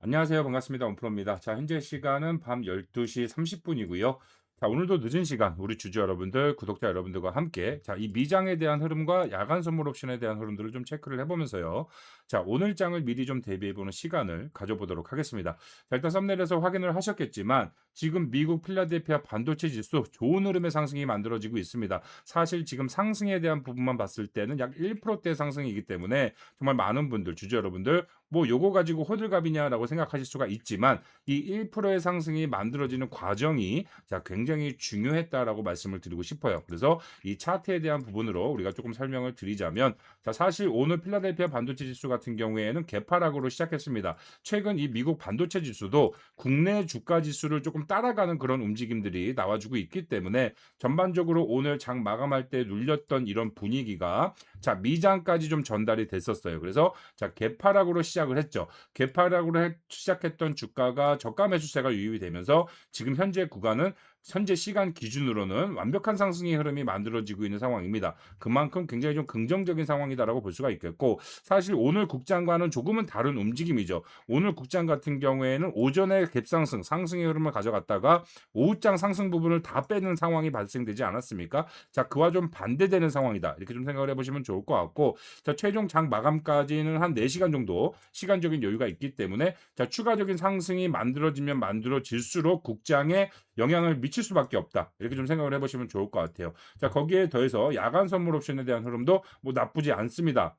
안녕하세요. 반갑습니다. 원프로입니다. 자, 현재 시간은 밤 12시 30분이고요. 자, 오늘도 늦은 시간 우리 주주 여러분들, 구독자 여러분들과 함께 이 미장에 대한 흐름과 야간 선물 옵션에 대한 흐름들을 좀 체크를 해보면서요. 자, 오늘 장을 미리 좀 대비해보는 시간을 가져보도록 하겠습니다. 자, 일단 썸네일에서 확인을 하셨겠지만 지금 미국 필라델피아 반도체 지수 좋은 흐름의 상승이 만들어지고 있습니다. 사실 지금 상승에 대한 부분만 봤을 때는 약 1%대 상승이기 때문에 정말 많은 분들, 주주 여러분들 뭐 요거 가지고 호들갑이냐라고 생각하실 수가 있지만 이 1%의 상승이 만들어지는 과정이 굉장히 중요했다라고 말씀을 드리고 싶어요. 그래서 이 차트에 대한 부분으로 우리가 조금 설명을 드리자면 사실 오늘 필라델피아 반도체 지수 같은 경우에는 개파락으로 시작했습니다. 최근 이 미국 반도체 지수도 국내 주가 지수를 조금 따라가는 그런 움직임들이 나와주고 있기 때문에 전반적으로 오늘 장 마감할 때 눌렸던 이런 분위기가 미장까지 좀 전달이 됐었어요. 그래서 개파락으로 시작을 했죠. 개파락으로 시작했던 주가가 저가 매수세가 유입이 되면서 지금 현재 구간은 현재 시간 기준으로는 완벽한 상승의 흐름이 만들어지고 있는 상황입니다. 그만큼 굉장히 좀 긍정적인 상황이다라고 볼 수가 있겠고 사실 오늘 국장과는 조금은 다른 움직임이죠. 오늘 국장 같은 경우에는 오전에 갭상승, 상승의 흐름을 가져갔다가 오후장 상승 부분을 다 빼는 상황이 발생되지 않았습니까? 그와 좀 반대되는 상황이다. 이렇게 좀 생각을 해보시면 좋을 것 같고 최종 장 마감까지는 한 4시간 정도 시간적인 여유가 있기 때문에 추가적인 상승이 만들어지면 만들어질수록 국장에 영향을 미칠 수밖에 없다. 이렇게 좀 생각을 해보시면 좋을 것 같아요. 거기에 더해서 야간 선물 옵션에 대한 흐름도 뭐 나쁘지 않습니다.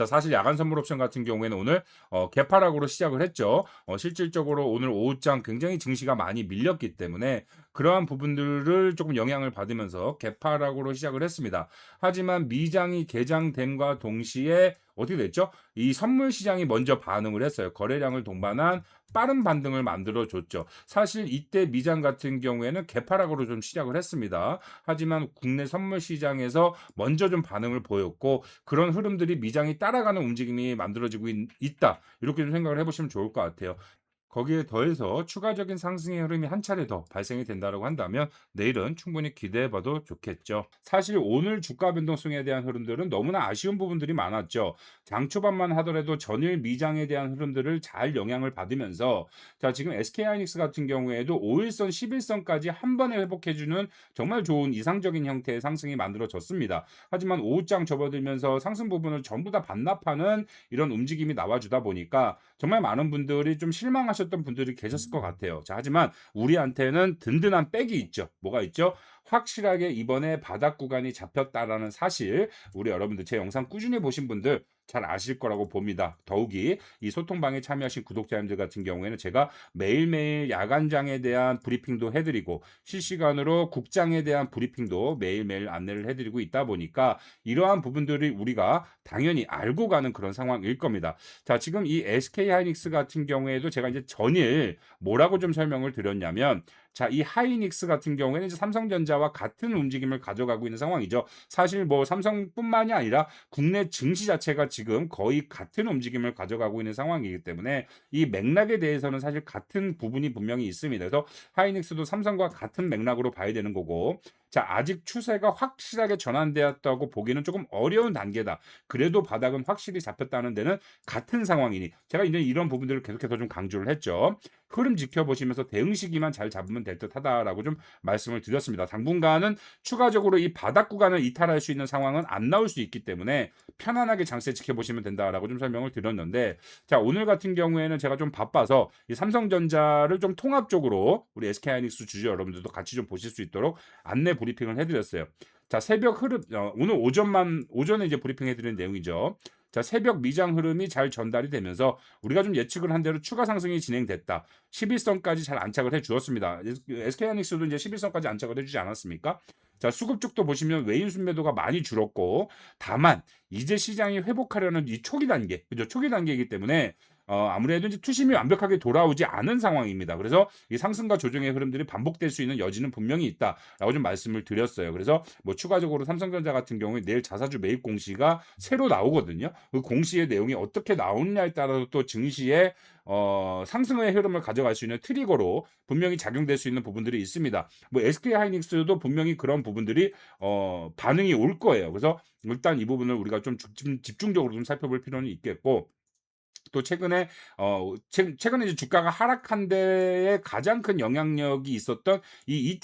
사실 야간 선물 옵션 같은 경우에는 오늘 개파락으로 시작을 했죠. 실질적으로 오늘 오후장 굉장히 증시가 많이 밀렸기 때문에 그러한 부분들을 조금 영향을 받으면서 개파락으로 시작을 했습니다. 하지만 미장이 개장됨과 동시에 어떻게 됐죠? 이 선물 시장이 먼저 반응을 했어요. 거래량을 동반한 빠른 반등을 만들어 줬죠. 사실 이때 미장 같은 경우에는 개파락으로 좀 시작을 했습니다. 하지만 국내 선물 시장에서 먼저 좀 반응을 보였고 그런 흐름들이 미장이 따라가는 움직임이 만들어지고 있다. 이렇게 좀 생각을 해보시면 좋을 것 같아요. 거기에 더해서 추가적인 상승의 흐름이 한 차례 더 발생이 된다고 한다면 내일은 충분히 기대해 봐도 좋겠죠. 사실 오늘 주가 변동성에 대한 흐름들은 너무나 아쉬운 부분들이 많았죠. 장 초반만 하더라도 전일 미장에 대한 흐름들을 잘 영향을 받으면서 지금 SK하이닉스 같은 경우에도 5일선, 11선까지 한 번에 회복해 주는 정말 좋은 이상적인 형태의 상승이 만들어졌습니다. 하지만 오후장 접어들면서 상승 부분을 전부 다 반납하는 이런 움직임이 나와주다 보니까 정말 많은 분들이 좀 실망하셨던 분들이 계셨을 것 같아요. 하지만 우리한테는 든든한 백이 있죠. 뭐가 있죠? 확실하게 이번에 바닥 구간이 잡혔다라는 사실 우리 여러분들 제 영상 꾸준히 보신 분들 잘 아실 거라고 봅니다. 더욱이 이 소통방에 참여하신 구독자님들 같은 경우에는 제가 매일매일 야간장에 대한 브리핑도 해드리고 실시간으로 국장에 대한 브리핑도 매일매일 안내를 해드리고 있다 보니까 이러한 부분들이 우리가 당연히 알고 가는 그런 상황일 겁니다. 지금 이 SK하이닉스 같은 경우에도 제가 이제 전일 뭐라고 좀 설명을 드렸냐면 이 하이닉스 같은 경우에는 이제 삼성전자와 같은 움직임을 가져가고 있는 상황이죠. 사실 뭐 삼성뿐만이 아니라 국내 증시 자체가 지금 거의 같은 움직임을 가져가고 있는 상황이기 때문에 이 맥락에 대해서는 사실 같은 부분이 분명히 있습니다. 그래서 하이닉스도 삼성과 같은 맥락으로 봐야 되는 거고 아직 추세가 확실하게 전환되었다고 보기는 조금 어려운 단계다. 그래도 바닥은 확실히 잡혔다는 데는 같은 상황이니 제가 이제 이런 부분들을 계속해서 좀 강조를 했죠. 흐름 지켜보시면서 대응 시기만 잘 잡으면 될 듯하다라고 좀 말씀을 드렸습니다. 당분간은 추가적으로 이 바닥 구간을 이탈할 수 있는 상황은 안 나올 수 있기 때문에 편안하게 장세 지켜보시면 된다라고 좀 설명을 드렸는데 오늘 같은 경우에는 제가 좀 바빠서 이 삼성전자를 좀 통합적으로 우리 SK하이닉스 주주 여러분들도 같이 좀 보실 수 있도록 안내 브리핑을 해드렸어요. 새벽 흐름 오늘 오전에 이제 브리핑해 드린 내용이죠. 새벽 미장 흐름이 잘 전달이 되면서 우리가 좀 예측을 한 대로 추가 상승이 진행됐다. 11선까지 잘 안착을 해 주었습니다. SK하이닉스도 이제 11선까지 안착을 해 주지 않았습니까? 수급 쪽도 보시면 외인 순매도가 많이 줄었고 다만 이제 시장이 회복하려는 이 초기 단계, 그죠? 초기 단계이기 때문에 아무래도 이제 투심이 완벽하게 돌아오지 않은 상황입니다. 그래서 이 상승과 조정의 흐름들이 반복될 수 있는 여지는 분명히 있다라고 좀 말씀을 드렸어요. 그래서 뭐 추가적으로 삼성전자 같은 경우에 내일 자사주 매입 공시가 새로 나오거든요. 그 공시의 내용이 어떻게 나오느냐에 따라서 또 증시의 상승의 흐름을 가져갈 수 있는 트리거로 분명히 작용될 수 있는 부분들이 있습니다. 뭐 SK하이닉스도 분명히 그런 부분들이 반응이 올 거예요. 그래서 일단 이 부분을 우리가 좀 집중적으로 좀 살펴볼 필요는 있겠고 또 최근에 최근에 이제 주가가 하락한 데에 가장 큰 영향력이 있었던 이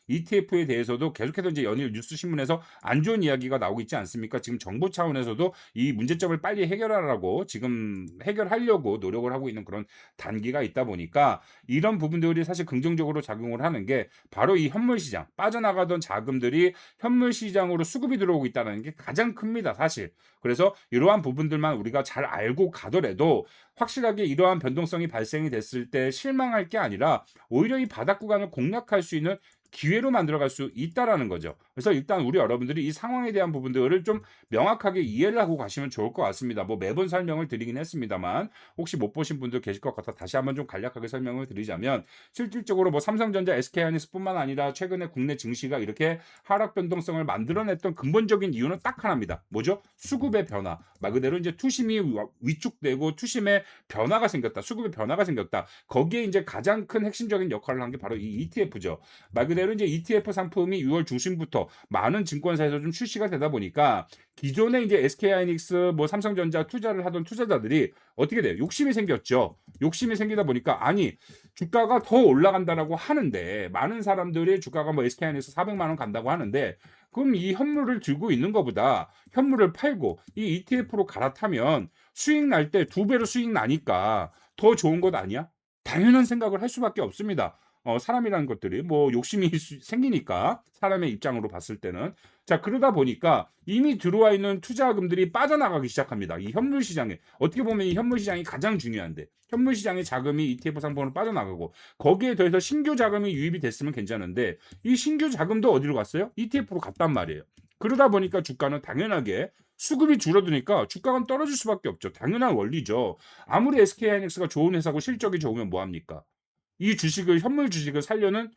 ETF에 대해서도 계속해서 이제 연일 뉴스 신문에서 안 좋은 이야기가 나오고 있지 않습니까? 지금 정부 차원에서도 이 문제점을 빨리 해결하라고 지금 해결하려고 노력을 하고 있는 그런 단계가 있다 보니까 이런 부분들이 사실 긍정적으로 작용을 하는 게 바로 이 현물 시장, 빠져나가던 자금들이 현물 시장으로 수급이 들어오고 있다는 게 가장 큽니다, 사실. 그래서 이러한 부분들만 우리가 잘 알고 가더라도 확실하게 이러한 변동성이 발생이 됐을 때 실망할 게 아니라 오히려 이 바닥 구간을 공략할 수 있는 기회로 만들어갈 수 있다라는 거죠. 그래서 일단 우리 여러분들이 이 상황에 대한 부분들을 좀 명확하게 이해를 하고 가시면 좋을 것 같습니다. 뭐 매번 설명을 드리긴 했습니다만 혹시 못 보신 분들 계실 것 같아 다시 한번 좀 간략하게 설명을 드리자면 실질적으로 뭐 삼성전자, SK하이닉스뿐만 아니라 최근에 국내 증시가 이렇게 하락 변동성을 만들어냈던 근본적인 이유는 딱 하나입니다. 뭐죠? 수급의 변화. 말 그대로 이제 투심이 위축되고 투심의 변화가 생겼다. 수급의 변화가 생겼다. 거기에 이제 가장 큰 핵심적인 역할을 한 게 바로 이 ETF죠. 말 그대로 이제 ETF 상품이 6월 중순부터 많은 증권사에서 좀 출시가 되다 보니까 기존에 이제 SK하이닉스 뭐 삼성전자 투자를 하던 투자자들이 어떻게 돼요? 욕심이 생겼죠. 욕심이 생기다 보니까 아니 주가가 더 올라간다라고 하는데 많은 사람들이 주가가 뭐 SK하이닉스 400만 원 간다고 하는데 그럼 이 현물을 들고 있는 것보다 현물을 팔고 이 ETF로 갈아타면 수익 날 때 두 배로 수익 나니까 더 좋은 것 아니야? 당연한 생각을 할 수밖에 없습니다. 사람이라는 것들이 뭐 욕심이 생기니까 사람의 입장으로 봤을 때는 자 그러다 보니까 이미 들어와 있는 투자금들이 빠져나가기 시작합니다. 이 현물 시장에 어떻게 보면 이 현물 시장이 가장 중요한데 현물 시장의 자금이 ETF 상품으로 빠져나가고 거기에 더해서 신규 자금이 유입이 됐으면 괜찮은데 이 신규 자금도 어디로 갔어요? ETF로 갔단 말이에요. 그러다 보니까 주가는 당연하게 수급이 줄어드니까 주가가 떨어질 수밖에 없죠. 당연한 원리죠. 아무리 SK하이닉스가 좋은 회사고 실적이 좋으면 뭐 합니까? 이 주식을 현물 주식을 살려는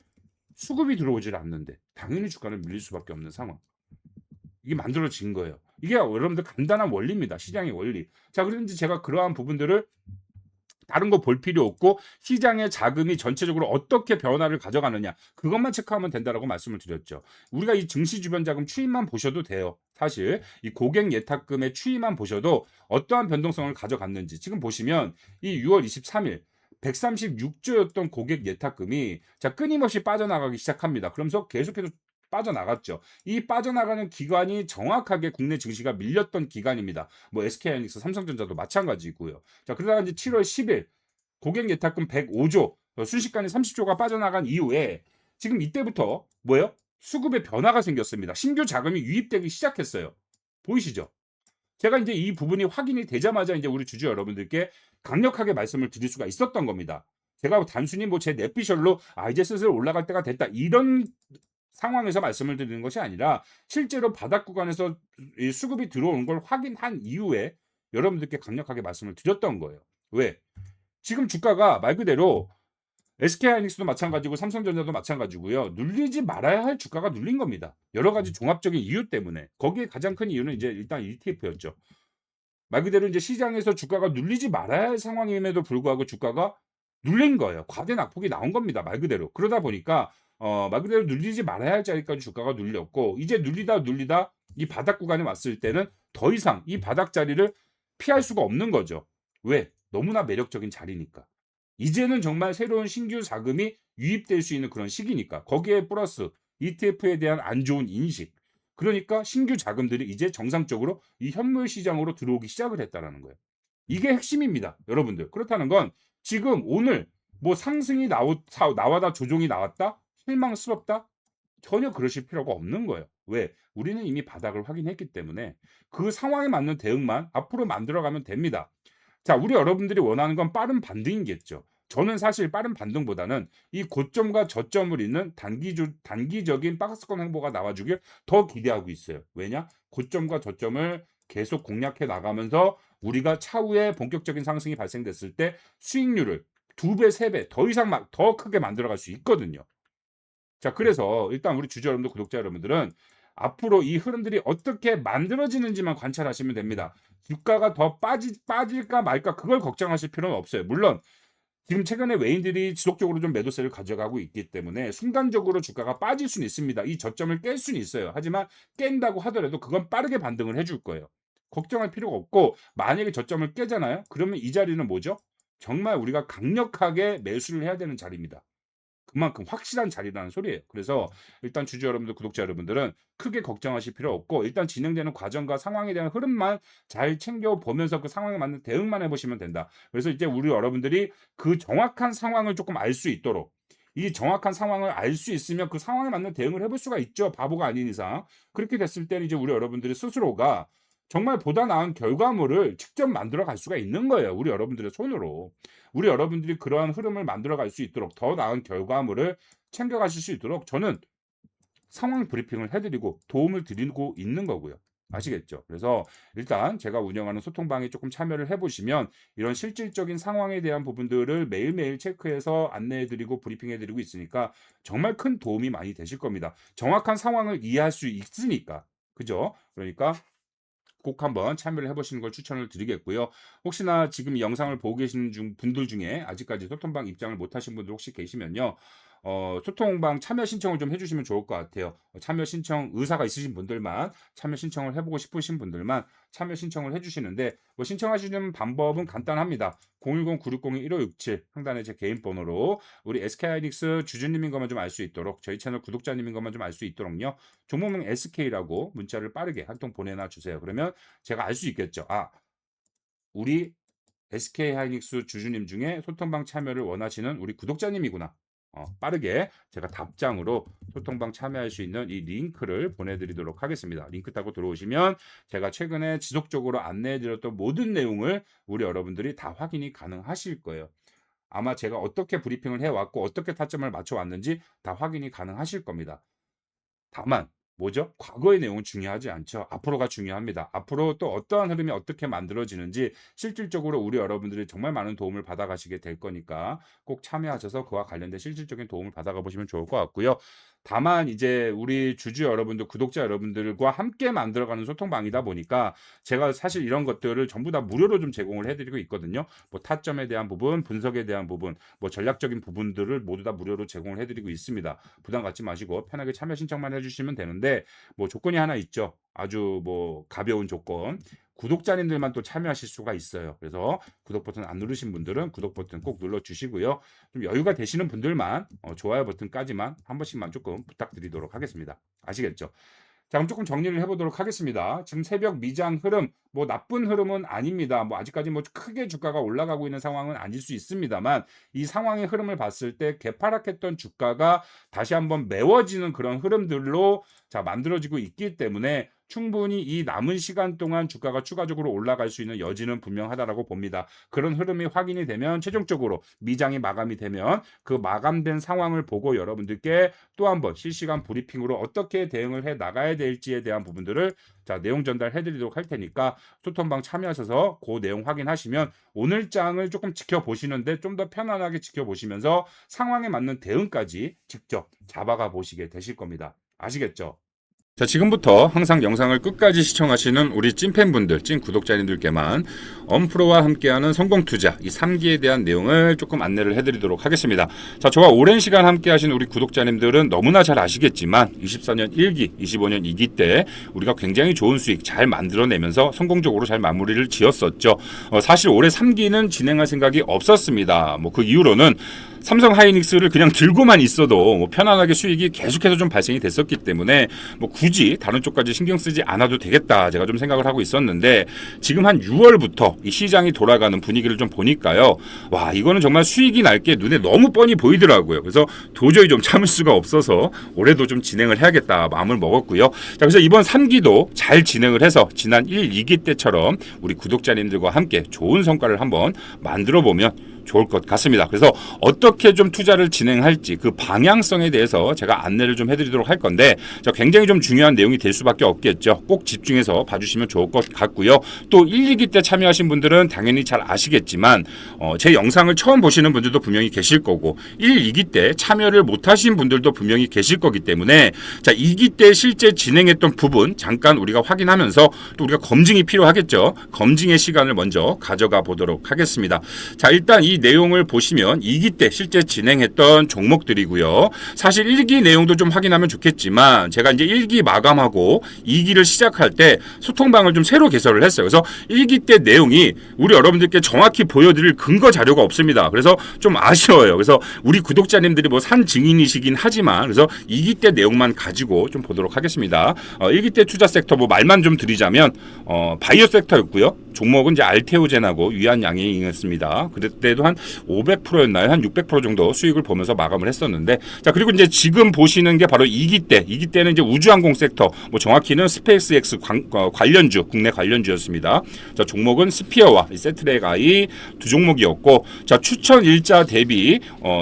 수급이 들어오질 않는데 당연히 주가는 밀릴 수밖에 없는 상황. 이게 만들어진 거예요. 이게 여러분들 간단한 원리입니다. 시장의 원리. 자, 그런데 제가 그러한 부분들을 다른 거 볼 필요 없고 시장의 자금이 전체적으로 어떻게 변화를 가져가느냐 그것만 체크하면 된다라고 말씀을 드렸죠. 우리가 이 증시 주변 자금 추이만 보셔도 돼요. 사실 이 고객 예탁금의 추이만 보셔도 어떠한 변동성을 가져갔는지 지금 보시면 이 6월 23일 136조였던 고객 예탁금이 자 끊임없이 빠져나가기 시작합니다. 그러면서 계속해서 빠져나갔죠. 이 빠져나가는 기간이 정확하게 국내 증시가 밀렸던 기간입니다. 뭐 SK하이닉스, 삼성전자도 마찬가지고요. 자, 그러다가 이제 7월 10일 고객 예탁금 105조, 순식간에 30조가 빠져나간 이후에 지금 이때부터 뭐예요? 수급의 변화가 생겼습니다. 신규 자금이 유입되기 시작했어요. 보이시죠? 제가 이제 이 부분이 확인이 되자마자 이제 우리 주주 여러분들께 강력하게 말씀을 드릴 수가 있었던 겁니다. 제가 단순히 뭐 제 뇌피셜로 이제 슬슬 올라갈 때가 됐다 이런 상황에서 말씀을 드리는 것이 아니라 실제로 바닥 구간에서 이 수급이 들어오는 걸 확인한 이후에 여러분들께 강력하게 말씀을 드렸던 거예요. 왜? 지금 주가가 말 그대로 SK하이닉스도 마찬가지고 삼성전자도 마찬가지고요. 눌리지 말아야 할 주가가 눌린 겁니다. 여러 가지 종합적인 이유 때문에. 거기에 가장 큰 이유는 이제 일단 ETF였죠. 말 그대로 이제 시장에서 주가가 눌리지 말아야 할 상황임에도 불구하고 주가가 눌린 거예요. 과대 낙폭이 나온 겁니다. 말 그대로. 그러다 보니까 말 그대로 눌리지 말아야 할 자리까지 주가가 눌렸고 이제 눌리다 이 바닥 구간에 왔을 때는 더 이상 이 바닥 자리를 피할 수가 없는 거죠. 왜? 너무나 매력적인 자리니까. 이제는 정말 새로운 신규 자금이 유입될 수 있는 그런 시기니까. 거기에 플러스 ETF에 대한 안 좋은 인식. 그러니까 신규 자금들이 이제 정상적으로 이 현물 시장으로 들어오기 시작을 했다라는 거예요. 이게 핵심입니다. 여러분들. 그렇다는 건 지금 오늘 뭐 상승이 나와다 조정이 나왔다? 실망스럽다? 전혀 그러실 필요가 없는 거예요. 왜? 우리는 이미 바닥을 확인했기 때문에 그 상황에 맞는 대응만 앞으로 만들어가면 됩니다. 자, 우리 여러분들이 원하는 건 빠른 반등이겠죠. 저는 사실 빠른 반등보다는 이 고점과 저점을 잇는 단기적인 박스권 행보가 나와주길 더 기대하고 있어요. 왜냐? 고점과 저점을 계속 공략해 나가면서 우리가 차후에 본격적인 상승이 발생됐을 때 수익률을 2배, 3배 더 이상 더 크게 만들어갈 수 있거든요. 자, 그래서 일단 우리 주주 여러분들, 구독자 여러분들은 앞으로 이 흐름들이 어떻게 만들어지는지만 관찰하시면 됩니다. 주가가 더 빠질까 말까 그걸 걱정하실 필요는 없어요. 물론 지금 최근에 외인들이 지속적으로 좀 매도세를 가져가고 있기 때문에 순간적으로 주가가 빠질 수는 있습니다. 이 저점을 깰 수는 있어요. 하지만 깬다고 하더라도 그건 빠르게 반등을 해줄 거예요. 걱정할 필요가 없고 만약에 저점을 깨잖아요. 그러면 이 자리는 뭐죠? 정말 우리가 강력하게 매수를 해야 되는 자리입니다. 그만큼 확실한 자리라는 소리예요. 그래서 일단 주주 여러분들, 구독자 여러분들은 크게 걱정하실 필요 없고 일단 진행되는 과정과 상황에 대한 흐름만 잘 챙겨보면서 그 상황에 맞는 대응만 해보시면 된다. 그래서 이제 우리 여러분들이 그 정확한 상황을 조금 알 수 있도록 이 정확한 상황을 알 수 있으면 그 상황에 맞는 대응을 해볼 수가 있죠. 바보가 아닌 이상. 그렇게 됐을 때는 이제 우리 여러분들이 스스로가 정말 보다 나은 결과물을 직접 만들어 갈 수가 있는 거예요. 우리 여러분들의 손으로. 우리 여러분들이 그러한 흐름을 만들어 갈 수 있도록 더 나은 결과물을 챙겨 가실 수 있도록 저는 상황 브리핑을 해 드리고 도움을 드리고 있는 거고요. 아시겠죠? 그래서 일단 제가 운영하는 소통방에 조금 참여를 해 보시면 이런 실질적인 상황에 대한 부분들을 매일매일 체크해서 안내해 드리고 브리핑해 드리고 있으니까 정말 큰 도움이 많이 되실 겁니다. 정확한 상황을 이해할 수 있으니까. 그죠? 그러니까 꼭 한번 참여를 해 보시는 걸 추천을 드리겠고요. 혹시나 지금 이 영상을 보고 계시는 분들 중에 아직까지 소통방 입장을 못 하신 분들 혹시 계시면요. 소통방 참여 신청을 좀 해 주시면 좋을 것 같아요. 참여 신청 의사가 있으신 분들만 참여 신청을 해 보고 싶으신 분들만 참여 신청을 해 주시는데 뭐 신청하시는 방법은 간단합니다. 010-9602-1567 상단에 제 개인 번호로 우리 SK하이닉스 주주님인 것만 좀 알 수 있도록 저희 채널 구독자님인 것만 좀 알 수 있도록요. 종목명 SK라고 문자를 빠르게 한 통 보내놔 주세요. 그러면 제가 알 수 있겠죠. 아, 우리 SK하이닉스 주주님 중에 소통방 참여를 원하시는 우리 구독자님이구나. 빠르게 제가 답장으로 소통방 참여할 수 있는 이 링크를 보내드리도록 하겠습니다. 링크 타고 들어오시면 제가 최근에 지속적으로 안내해드렸던 모든 내용을 우리 여러분들이 다 확인이 가능하실 거예요. 아마 제가 어떻게 브리핑을 해왔고 어떻게 타점을 맞춰왔는지 다 확인이 가능하실 겁니다. 다만 뭐죠? 과거의 내용은 중요하지 않죠. 앞으로가 중요합니다. 앞으로 또 어떠한 흐름이 어떻게 만들어지는지 실질적으로 우리 여러분들이 정말 많은 도움을 받아가시게 될 거니까 꼭 참여하셔서 그와 관련된 실질적인 도움을 받아가 보시면 좋을 것 같고요. 다만 이제 우리 주주 여러분들, 구독자 여러분들과 함께 만들어가는 소통방이다 보니까 제가 사실 이런 것들을 전부 다 무료로 좀 제공을 해드리고 있거든요. 뭐 타점에 대한 부분, 분석에 대한 부분, 뭐 전략적인 부분들을 모두 다 무료로 제공을 해드리고 있습니다. 부담 갖지 마시고 편하게 참여 신청만 해주시면 되는데 뭐 조건이 하나 있죠. 아주 뭐 가벼운 조건. 구독자님들만 또 참여하실 수가 있어요. 그래서 구독 버튼 안 누르신 분들은 구독 버튼 꼭 눌러 주시고요. 좀 여유가 되시는 분들만 좋아요 버튼까지만 한 번씩만 조금 부탁드리도록 하겠습니다. 아시겠죠? 자, 그럼 조금 정리를 해보도록 하겠습니다. 지금 새벽 미장 흐름, 뭐 나쁜 흐름은 아닙니다. 뭐 아직까지 뭐 크게 주가가 올라가고 있는 상황은 아닐 수 있습니다만 이 상황의 흐름을 봤을 때 개파락했던 주가가 다시 한번 메워지는 그런 흐름들로 자 만들어지고 있기 때문에 충분히 이 남은 시간 동안 주가가 추가적으로 올라갈 수 있는 여지는 분명하다라고 봅니다. 그런 흐름이 확인이 되면 최종적으로 미장이 마감이 되면 그 마감된 상황을 보고 여러분들께 또 한번 실시간 브리핑으로 어떻게 대응을 해 나가야 될지에 대한 부분들을 자 내용 전달해 드리도록 할 테니까 소통방 참여하셔서 그 내용 확인하시면 오늘 장을 조금 지켜보시는데 좀 더 편안하게 지켜보시면서 상황에 맞는 대응까지 직접 잡아가 보시게 되실 겁니다. 아시겠죠? 자, 지금부터 항상 영상을 끝까지 시청하시는 우리 찐팬분들, 찐 구독자님들께만 엄프로와 함께하는 성공투자 이 3기에 대한 내용을 조금 안내를 해드리도록 하겠습니다. 자, 저와 오랜 시간 함께하신 우리 구독자님들은 너무나 잘 아시겠지만 24년 1기, 25년 2기 때 우리가 굉장히 좋은 수익 잘 만들어내면서 성공적으로 잘 마무리를 지었었죠. 사실 올해 3기는 진행할 생각이 없었습니다. 뭐 그 이유로는 삼성 하이닉스를 그냥 들고만 있어도 뭐 편안하게 수익이 계속해서 좀 발생이 됐었기 때문에 뭐 굳이 다른 쪽까지 신경 쓰지 않아도 되겠다 제가 좀 생각을 하고 있었는데 지금 한 6월부터 이 시장이 돌아가는 분위기를 좀 보니까요. 와, 이거는 정말 수익이 날 게 눈에 너무 뻔히 보이더라고요. 그래서 도저히 좀 참을 수가 없어서 올해도 좀 진행을 해야겠다 마음을 먹었고요. 자, 그래서 이번 3기도 잘 진행을 해서 지난 1, 2기 때처럼 우리 구독자님들과 함께 좋은 성과를 한번 만들어 보면 좋을 것 같습니다. 그래서 어떻게 좀 투자를 진행할지 그 방향성에 대해서 제가 안내를 좀 해드리도록 할 건데 굉장히 좀 중요한 내용이 될 수밖에 없겠죠. 꼭 집중해서 봐주시면 좋을 것 같고요. 또 1, 2기 때 참여하신 분들은 당연히 잘 아시겠지만 제 영상을 처음 보시는 분들도 분명히 계실 거고 1, 2기 때 참여를 못하신 분들도 분명히 계실 거기 때문에 자 2기 때 실제 진행했던 부분 잠깐 우리가 확인하면서 또 우리가 검증이 필요하겠죠. 검증의 시간을 먼저 가져가 보도록 하겠습니다. 자, 일단 이 이 내용을 보시면 2기 때 실제 진행했던 종목들이고요. 사실 1기 내용도 좀 확인하면 좋겠지만 제가 이제 1기 마감하고 2기를 시작할 때 소통방을 좀 새로 개설을 했어요. 그래서 1기 때 내용이 우리 여러분들께 정확히 보여드릴 근거 자료가 없습니다. 그래서 좀 아쉬워요. 그래서 우리 구독자님들이 뭐 산 증인이시긴 하지만 그래서 2기 때 내용만 가지고 좀 보도록 하겠습니다. 1기 때 투자 섹터 뭐 말만 좀 드리자면 바이오 섹터였고요. 종목은 이제 알테오젠하고 유한양행이었습니다. 그때도 한 500%였나요? 한 600% 정도 수익을 보면서 마감을 했었는데, 자 그리고 이제 지금 보시는 게 바로 2기 때, 2기 때는 이제 우주항공 섹터, 뭐 정확히는 스페이스X 관련주, 국내 관련주였습니다. 자 종목은 스피어와 세트랙 I 두 종목이었고, 자 추천 일자 대비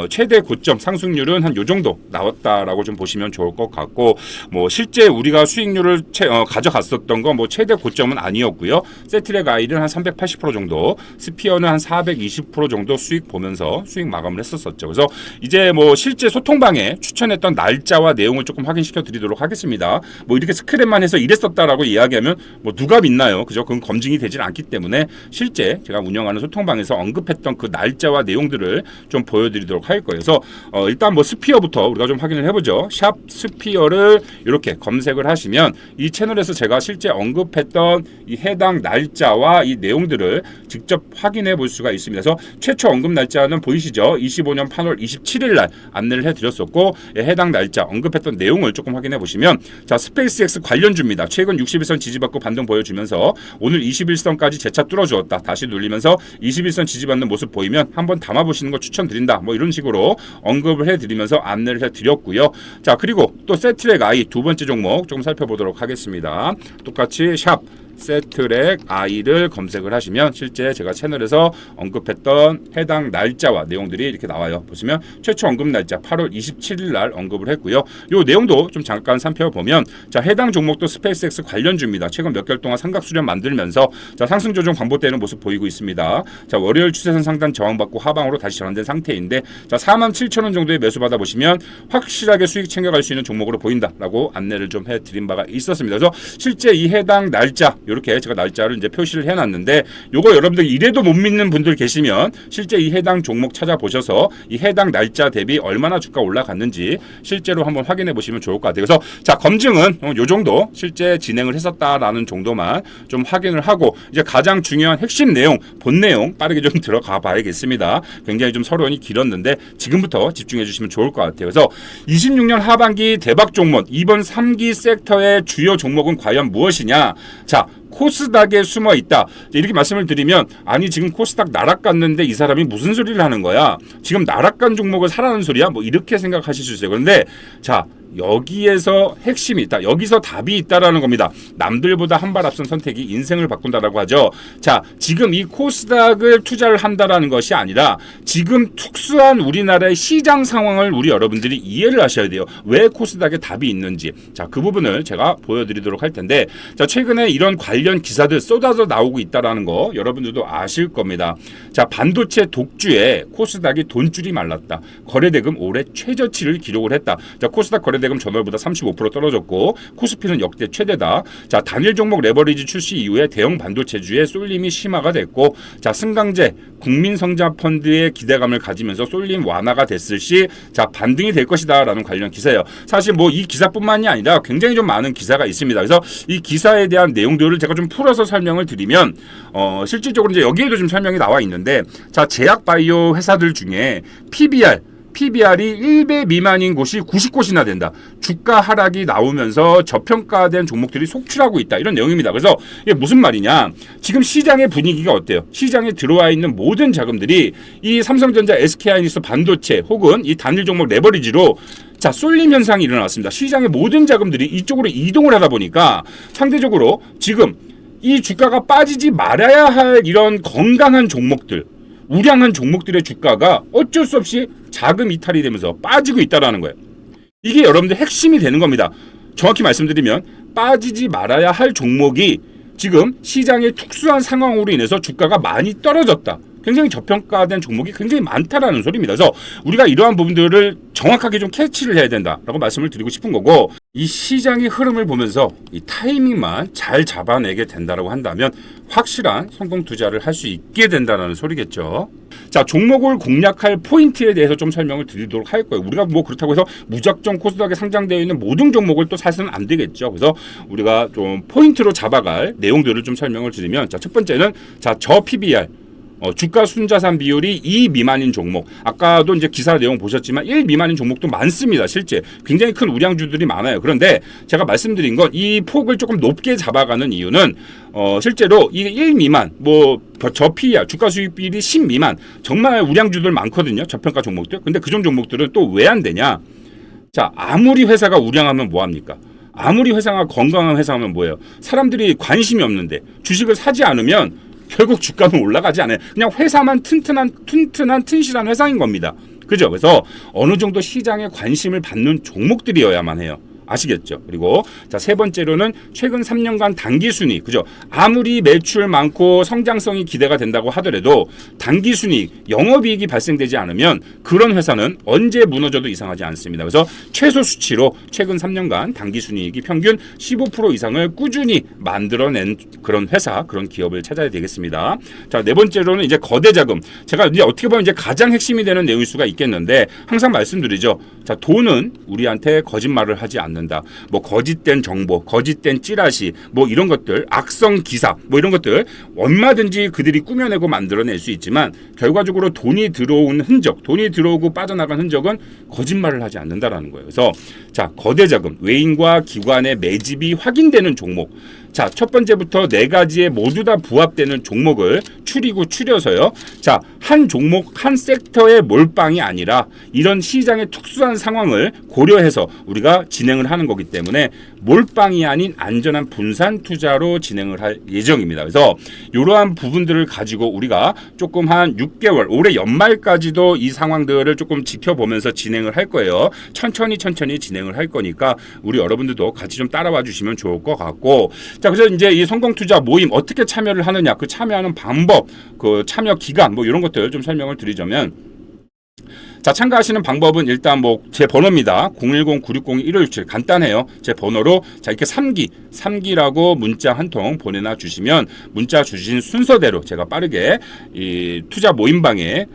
최대 고점 상승률은 한 요 정도 나왔다라고 좀 보시면 좋을 것 같고, 뭐 실제 우리가 수익률을 가져갔었던 거 뭐 최대 고점은 아니었고요. 세트랙 I는 한 380% 정도, 스피어는 한 420% 정도 수익 보면서 수익 마감을 했었죠. 그래서 이제 뭐 실제 소통방에 추천했던 날짜와 내용을 조금 확인시켜 드리도록 하겠습니다. 뭐 이렇게 스크랩만 해서 이랬었다라고 이야기하면 뭐 누가 믿나요? 그죠? 그건 검증이 되질 않기 때문에 실제 제가 운영하는 소통방에서 언급했던 그 날짜와 내용들을 좀 보여드리도록 할 거예요. 그래서 일단 뭐 스피어부터 우리가 좀 확인을 해보죠. 샵 스피어를 이렇게 검색을 하시면 이 채널에서 제가 실제 언급했던 이 해당 날짜와 이 내용들을 직접 확인해 볼 수가 있습니다. 그래서 최초 언급 날짜는 보이시죠? 25년 8월 27일 날 안내를 해드렸었고, 해당 날짜 언급했던 내용을 조금 확인해 보시면, 자 스페이스X 관련주입니다. 최근 61선 지지받고 반등 보여주면서 오늘 21선까지 재차 뚫어주었다. 다시 눌리면서 21선 지지받는 모습 보이면 한번 담아보시는 거 추천드린다. 뭐 이런 식으로 언급을 해드리면서 안내를 해드렸고요. 자 그리고 또 세트랙 I 두 번째 종목 조금 살펴보도록 하겠습니다. 똑같이 샵 세트랙 I를 검색을 하시면 실제 제가 채널에서 언급했던 해당 날짜와 내용들이 이렇게 나와요. 보시면 최초 언급 날짜 8월 27일 날 언급을 했고요. 이 내용도 좀 잠깐 살펴보면, 자 해당 종목도 스페이스X 관련주입니다. 최근 몇 개월 동안 삼각 수렴 만들면서 자 상승 조정 반복되는 모습 보이고 있습니다. 자 월요일 추세선 상단 저항받고 하방으로 다시 전환된 상태인데, 자 47,000원 정도의 매수 받아 보시면 확실하게 수익 챙겨갈 수 있는 종목으로 보인다라고 안내를 좀 해드린 바가 있었습니다. 그래서 실제 이 해당 날짜 이렇게 제가 날짜를 이제 표시를 해놨는데, 요거 여러분들 이래도 못 믿는 분들 계시면 실제 이 해당 종목 찾아보셔서 이 해당 날짜 대비 얼마나 주가 올라갔는지 실제로 한번 확인해 보시면 좋을 것 같아요. 그래서 자 검증은 요 정도 실제 진행을 했었다라는 정도만 좀 확인을 하고, 이제 가장 중요한 핵심 내용, 본 내용 빠르게 좀 들어가 봐야겠습니다. 굉장히 좀 서론이 길었는데 지금부터 집중해 주시면 좋을 것 같아요. 그래서 26년 하반기 대박 종목, 이번 3기 섹터의 주요 종목은 과연 무엇이냐? 자 코스닥에 숨어 있다. 이렇게 말씀을 드리면, 아니 지금 코스닥 나락갔는데 이 사람이 무슨 소리를 하는 거야? 지금 나락간 종목을 사라는 소리야? 뭐 이렇게 생각하실 수 있어요. 그런데 자 여기에서 핵심이 있다. 여기서 답이 있다라는 겁니다. 남들보다 한 발 앞선 선택이 인생을 바꾼다라고 하죠. 자, 지금 이 코스닥을 투자를 한다라는 것이 아니라 지금 특수한 우리나라의 시장 상황을 우리 여러분들이 이해를 하셔야 돼요. 왜 코스닥에 답이 있는지. 자, 그 부분을 제가 보여드리도록 할 텐데, 자, 최근에 이런 관련 기사들 쏟아져 나오고 있다라는 거 여러분들도 아실 겁니다. 자, 반도체 독주에 코스닥이 돈줄이 말랐다. 거래대금 올해 최저치를 기록을 했다. 자, 코스닥 거래대금 전월보다 35% 떨어졌고 코스피는 역대 최대다. 자 단일 종목 레버리지 출시 이후에 대형 반도체주의 쏠림이 심화가 됐고, 자 승강제 국민성장펀드의 기대감을 가지면서 쏠림 완화가 됐을 시 자 반등이 될 것이다라는 관련 기사예요. 사실 뭐 이 기사뿐만이 아니라 굉장히 좀 많은 기사가 있습니다. 그래서 이 기사에 대한 내용들을 제가 좀 풀어서 설명을 드리면, 실질적으로 이제 여기에도 좀 설명이 나와 있는데, 자 제약 바이오 회사들 중에 PBR이 1배 미만인 곳이 90곳이나 된다. 주가 하락이 나오면서 저평가된 종목들이 속출하고 있다. 이런 내용입니다. 그래서 이게 무슨 말이냐. 지금 시장의 분위기가 어때요? 시장에 들어와 있는 모든 자금들이 이 삼성전자, SK하이닉스 반도체 혹은 이 단일 종목 레버리지로 자 쏠림 현상이 일어났습니다. 시장의 모든 자금들이 이쪽으로 이동을 하다 보니까 상대적으로 지금 이 주가가 빠지지 말아야 할 이런 건강한 종목들, 우량한 종목들의 주가가 어쩔 수 없이 자금 이탈이 되면서 빠지고 있다는 거예요. 이게 여러분들 핵심이 되는 겁니다. 정확히 말씀드리면 빠지지 말아야 할 종목이 지금 시장의 특수한 상황으로 인해서 주가가 많이 떨어졌다. 굉장히 저평가된 종목이 굉장히 많다라는 소리입니다. 그래서 우리가 이러한 부분들을 정확하게 좀 캐치를 해야 된다라고 말씀을 드리고 싶은 거고, 이 시장의 흐름을 보면서 이 타이밍만 잘 잡아내게 된다라고 한다면 확실한 성공 투자를 할 수 있게 된다는 소리겠죠. 자, 종목을 공략할 포인트에 대해서 좀 설명을 드리도록 할 거예요. 우리가 뭐 그렇다고 해서 무작정 코스닥에 상장되어 있는 모든 종목을 또 사서는 안 되겠죠. 그래서 우리가 좀 포인트로 잡아갈 내용들을 좀 설명을 드리면, 자, 첫 번째는 저 PBR 주가 순자산 비율이 2 미만인 종목. 아까도 이제 기사 내용 보셨지만 1 미만인 종목도 많습니다. 실제 굉장히 큰 우량주들이 많아요. 그런데 제가 말씀드린 건 이 폭을 조금 높게 잡아가는 이유는 실제로 이 1 미만 저 PER 주가 수익 비율이 10 미만 정말 우량주들 많거든요. 저평가 종목들. 근데 그종 종목들은 또 왜 안 되냐? 자, 아무리 회사가 우량하면 뭐 합니까? 아무리 회사가 건강한 회사하면 뭐예요? 사람들이 관심이 없는데 주식을 사지 않으면 결국 주가는 올라가지 않아요. 그냥 회사만 튼실한 회사인 겁니다. 그죠? 그래서 어느 정도 시장에 관심을 받는 종목들이어야만 해요. 아시겠죠? 그리고 자, 세 번째로는 최근 3년간 단기 순이익, 그죠? 아무리 매출 많고 성장성이 기대가 된다고 하더라도 단기 순이익, 영업이익이 발생되지 않으면 그런 회사는 언제 무너져도 이상하지 않습니다. 그래서 최소 수치로 최근 3년간 단기 순이익이 평균 15% 이상을 꾸준히 만들어낸 그런 회사, 그런 기업을 찾아야 되겠습니다. 자, 네 번째로는 이제 거대 자금. 제가 이제 어떻게 보면 이제 가장 핵심이 되는 내용일 수가 있겠는데 항상 말씀드리죠. 자, 돈은 우리한테 거짓말을 하지 않는다. 뭐 거짓된 정보, 거짓된 찌라시, 뭐 이런 것들, 악성 기사, 뭐 이런 것들 얼마든지 그들이 꾸며내고 만들어낼 수 있지만 결과적으로 돈이 들어온 흔적, 돈이 들어오고 빠져나간 흔적은 거짓말을 하지 않는다라는 거예요. 그래서 자, 거대 자금, 외인과 기관의 매집이 확인되는 종목. 자, 첫 번째부터 네 가지에 모두 다 부합되는 종목을 추려서요. 자, 한 종목, 한 섹터의 몰빵이 아니라 이런 시장의 특수한 상황을 고려해서 우리가 진행을 하는 거기 때문에 몰빵이 아닌 안전한 분산 투자로 진행을 할 예정입니다. 그래서 이러한 부분들을 가지고 우리가 조금 한 6개월, 올해 연말까지도 이 상황들을 조금 지켜보면서 진행을 할 거예요. 천천히 진행을 할 거니까 우리 여러분들도 같이 좀 따라와 주시면 좋을 것 같고, 자, 그래서 이제 이 성공 투자 모임 어떻게 참여를 하느냐, 그 참여하는 방법, 그 참여 기간, 뭐 이런 것들 좀 설명을 드리자면, 자, 참가하시는 방법은 일단 뭐 제 번호입니다. 010-960-1567 간단해요. 제 번호로 자, 이렇게 3기라고 문자 한 통 보내놔 주시면 문자 주신 순서대로 제가 빠르게 이 투자 모임방에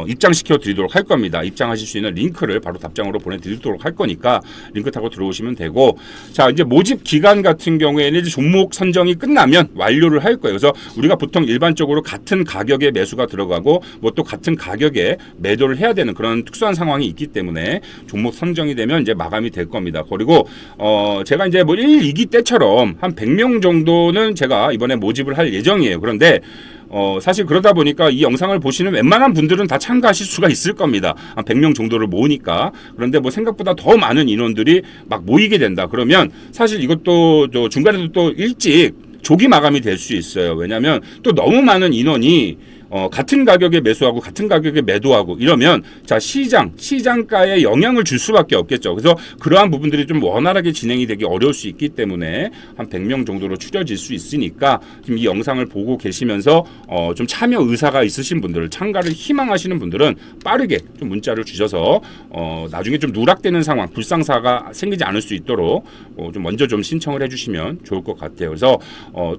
입장시켜 드리도록 할 겁니다. 입장하실 수 있는 링크를 바로 답장으로 보내드리도록 할 거니까 링크 타고 들어오시면 되고, 자, 이제 모집 기간 같은 경우에는 이제 종목 선정이 끝나면 완료를 할 거예요. 그래서 우리가 보통 일반적으로 같은 가격에 매수가 들어가고 뭐 또 같은 가격에 매도를 해야 되는 그런 특수한 상황이 있기 때문에 종목 선정이 되면 이제 마감이 될 겁니다. 그리고 제가 이제 뭐 1, 2기 때처럼 한 100명 정도는 제가 이번에 모집을 할 예정이에요. 그런데 사실 그러다 보니까 이 영상을 보시는 웬만한 분들은 다 참가하실 수가 있을 겁니다. 한 100명 정도를 모으니까. 그런데 뭐 생각보다 더 많은 인원들이 막 모이게 된다. 그러면 사실 이것도 중간에도 또 일찍 조기 마감이 될 수 있어요. 왜냐하면 또 너무 많은 인원이 같은 가격에 매수하고 같은 가격에 매도하고 이러면 자, 시장가에 영향을 줄 수밖에 없겠죠. 그래서 그러한 부분들이 좀 원활하게 진행이 되기 어려울 수 있기 때문에 한 100명 정도로 추려질 수 있으니까 지금 이 영상을 보고 계시면서 좀 참여 의사가 있으신 분들, 참가를 희망하시는 분들은 빠르게 좀 문자를 주셔서 나중에 좀 누락되는 상황, 불상사가 생기지 않을 수 있도록 좀 먼저 좀 신청을 해주시면 좋을 것 같아요. 그래서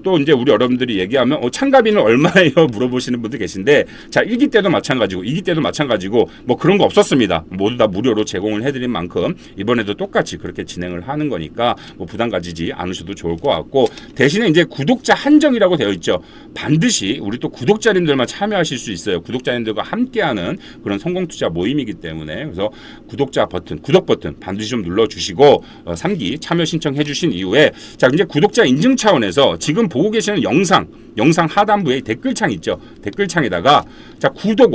또 이제 우리 여러분들이 얘기하면 참가비는 얼마예요? 물어보시는 분들 계신데, 자, 1기 때도 마찬가지고 2기 때도 마찬가지고 뭐 그런 거 없었습니다. 모두 다 무료로 제공을 해드린 만큼 이번에도 똑같이 그렇게 진행을 하는 거니까 뭐 부담 가지지 않으셔도 좋을 것 같고, 대신에 이제 구독자 한정이라고 되어 있죠. 반드시 우리 또 구독자님들만 참여하실 수 있어요. 구독자님들과 함께하는 그런 성공투자 모임이기 때문에. 그래서 구독 버튼 반드시 좀 눌러주시고 3기 참여 신청해 주신 이후에, 자, 이제 구독자 인증 차원에서 지금 보고 계시는 영상 하단부에 댓글창 있죠. 댓글창에다가 자, 구독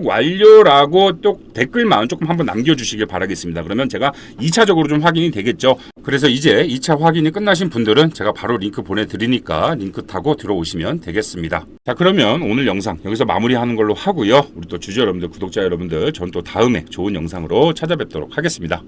완료라고 또 댓글만 조금 한번 남겨주시길 바라겠습니다. 그러면 제가 2차적으로 좀 확인이 되겠죠. 그래서 이제 2차 확인이 끝나신 분들은 제가 바로 링크 보내드리니까 링크 타고 들어오시면 되겠습니다. 자, 그러면 오늘 영상 여기서 마무리하는 걸로 하고요. 우리 또 주주 여러분들, 구독자 여러분들, 전 또 다음에 좋은 영상으로 찾아뵙도록 하겠습니다.